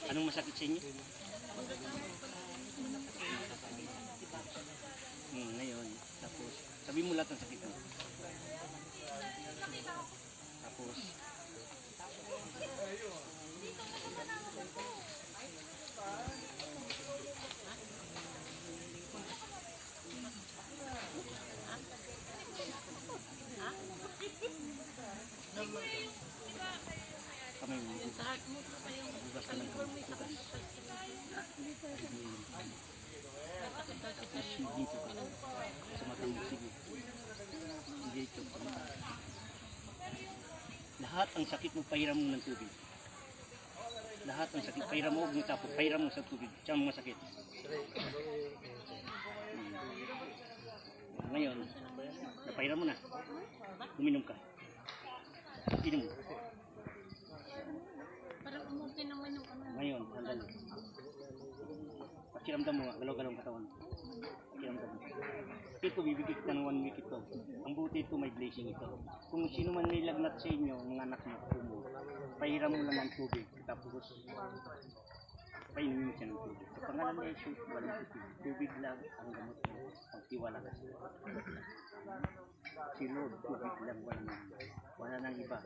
Anong masakit sa inyo? Ngayon, tapos sabi mo lahat ng sakit mo. Tapos kami bugas ka ng kamay. Dito ka sa matang mo, sige. Dito ka. Lahat ang sakit mo, pahiram mo ng tubig. Lahat ng sakit, pahiram mo, tapos pahiram mo sa tubig. Siyang masakit. Ngayon, napahiram mo na. Uminom ka. Inom mo. Parang umuti naman yung ano. Ngayon, sandali. Pakiramdam mo nga, galaw-galaw ang katawan. Pakiramdam mo. Ito, bibigit ka ng 1 week ito. Ang buti ito, may blessing ito. Kung sino man may lagnat sa inyo, mga anak mo, kumo, pahiram mo lang ng tubig. Tapos, painumin mo siya ng tubig. Sa pangalan na ito, walang tubig. Tubig lang ang gamot mo. Pagtiwala ka siya. Si Lord, tubig lang, wala nang iba.